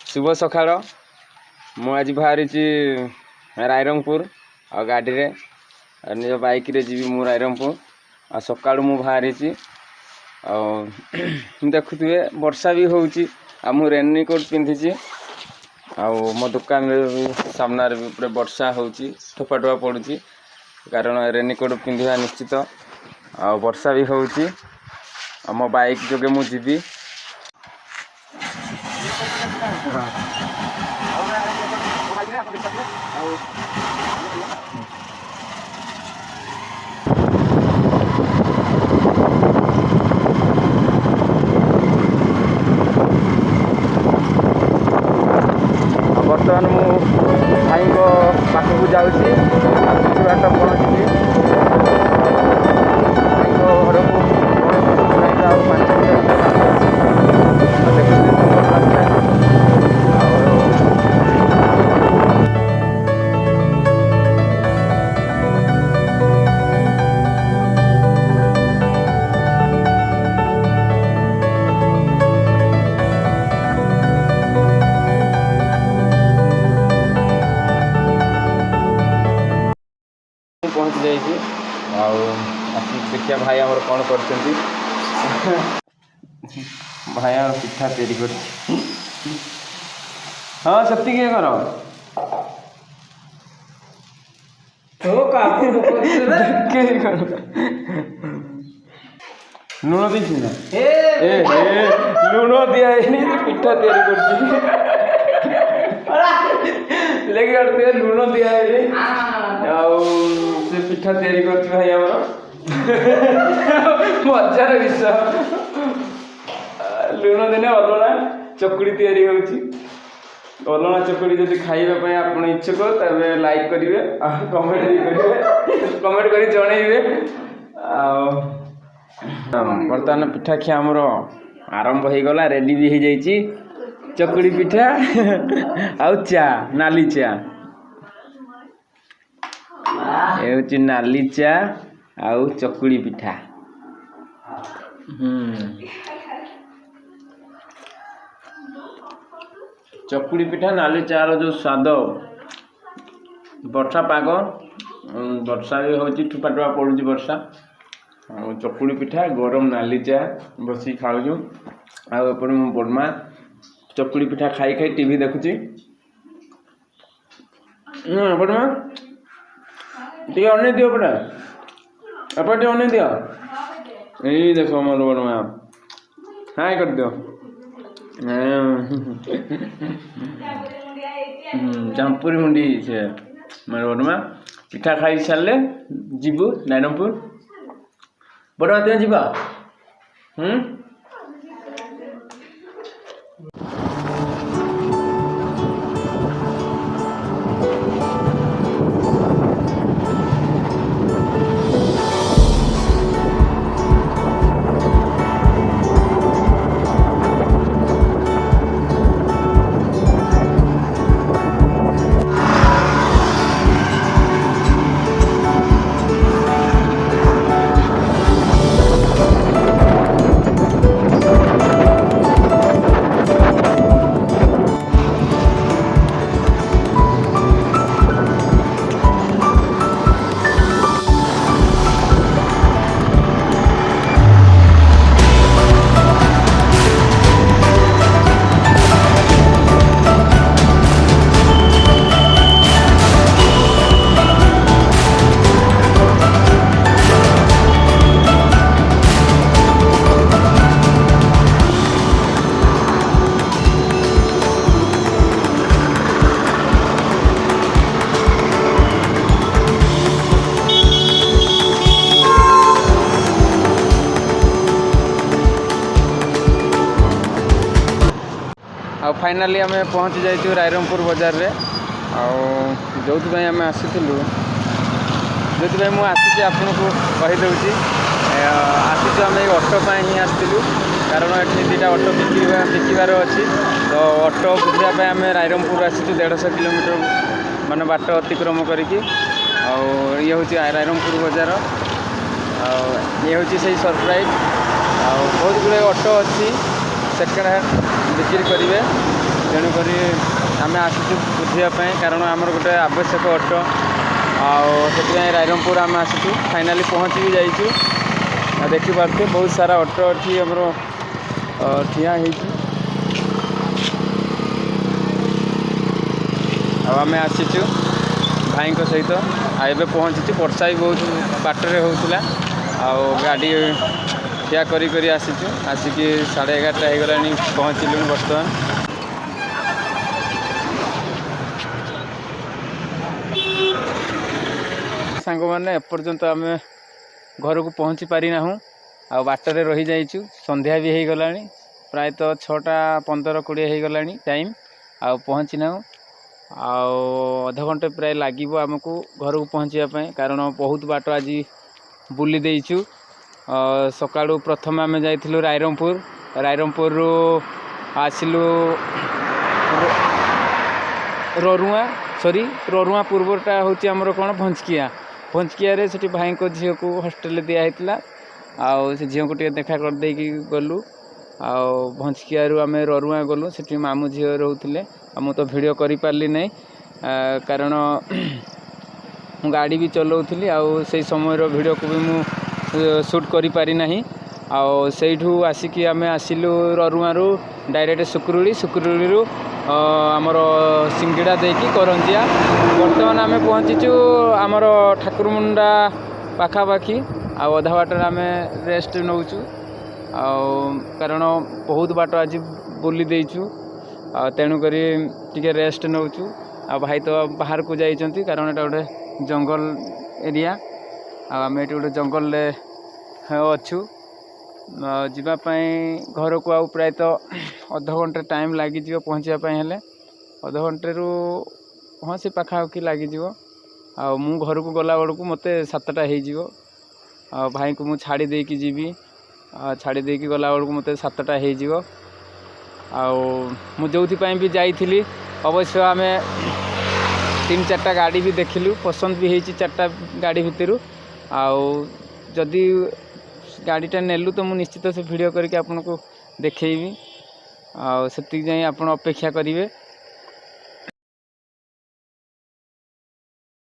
शुभ सकाळ मु आज बाहरी रायरंगपुर आ गाड़ी रे निज बाइक रे जीवी मु रायरंगपुर आ सकाळु मु बाहरी देखुए वर्षा भी होउची आ मु रेनकोट पिंधिची आ मो दुकान रे सामना रे पूरे वर्षा होउची ठोपा ठोपा पडुची कारण रेनकोट पिंधिया निश्चित आ वर्षा भी होउची आ मो बाइक जोगे मु जीवी बर्तमान मु भाई पाखक जाऊँगी किसी बाट पहुँची भाई घर को 5 पहुँच जाइए देखिए भाई आमर कौन कर भाई आम पिठा तैयारी कर हाँ से कर लुण दी ना लुण दिया पिठा तैयारी कर लुण दिया से पिठा तैयारी कर भाई आमर मजार विषय लुण दिने अलना चकुड़ी तैयारी होउची अलना चकुड़ी जब खाइबा आप इच्छुक तब लाइक करेंगे कमेंट कर जनइबे बर्तमान पिठा खिया आमर आरंभ हो गला रेडी भी हो जाइए चकुड़ी पिठा आउ चा नाली चा ये नाली चा आउ चकुड़ी पिठा चकुड़ी पिठा नाली चार जो स्वाद वर्षा पाग वर्षा भी हो ठुपा ठुपा पड़ुची वर्षा चकुड़ी पिठा गरम नाली चा बस खाऊ आपर मो बड़मा चकुड़ी पिठा खाई खाई टीवी देखुची बड़मा टे अने दियो पड़ा अपन टे अने दियो यही देखो मोर बड़मा हाय कर दियो चंपुरी मुंडी से मोर बड़मा पिठा खाई सारे जीवु रायरंगपुर बड़मा तुम जीवा फाइनाली आम पहुँची जाइए रायरंगपुर बाजार रे जो आम आसीलु जो मुझे आपन को कहीदे आसीचु आम ऑटो ही आसलु कारण ये दुटा ऑटो बिकबार अच्छी तो ऑटो बुझापी आम रायरंगपुर आसीचु 150 किलोमीटर मान बाट अतिक्रम करके ये हूँ रायरंगपुर बाजार ये हूँ से सरप्राइज बहुत गुड़े ऑटो अच्छी सेकेंड हैंड बिक्री करेंगे तेणुक आम आसुचु बुझापी कारण आमर गोटे आवश्यक अटो आती रायरंगपुर आम आसुचु फाइनाली पहुँची भी जाइए देखिपे बहुत सारा अटो ये आमर ठिया आम आसीचु भाई सहित आबे पहुँची वर्षा भी बहुत बाटर होता गाड़ी ठिया करी आसीचु आसिक 11:30 हो गला पहुँचलु बर्तमान सांग मैंने एपर्यंत आम घर को पहुँची पारि ना आ बाटर रही जाइचु संध्या भी हो गला प्रायतः 6:15-20 हो गला टाइम आ पहुँची ना आध घंटे प्राय लगे आमको घर को पहुँचापी कारण बहुत बाट आज बुली देचु सका प्रथम आम जाइलु रायरंगपुर रु आसिलु ररुआ पूर्वटा हूँ आमर कौन भंजकिया से भाई को झील को हॉस्टेल दिखाई आउ से झील को देखा कर देकी गलु भंजकिया आम ररुआ गलु से मामू झील रोते मु तो वीडियो करी पारली नहीं कारण मु गाड़ी भी चलाऊली से समय वीडियो को भी मु शूट करी पारि नहीं आठू आसिक आम आसिलु ररुआरू डायरेक्ट सुकुरुड़ी आमर सिंगड़ा देकी करंजिया बर्तमान आम पहुँचीचु आमर ठाकुरमुंडा पाखापाखि अधा बाटर आम रेस्ट नौचु कारण बहुत बाट आज बुली देचु तेणुक रेस्ट नौचु भाई तो बाहर को जाइछंती कारण एटा गोटे जंगल एरिया आम ये गोटे जंगल अच्छु जीवाई घर को आउ प्रायतः अध घंटे टाइम लगी पहुँचापी हेले अध घंटे रु हाँ से पाखापाखि लगी मु घर को गला बेलू मत 7टा हो भाई को मुझे छाड़ी देकी जीवी छाड़ी देकी गला बेलू मत 7टा हो जो भी जाइली अवश्य आम 3-4टा गाड़ी भी देखिलु पसंद भी होती 4टा गाड़ी भितर जदि गाड़ीटा नेलु तो मुझे निश्चित से वीडियो करके आपको देखी से जाए आप अपेक्षा करेंगे।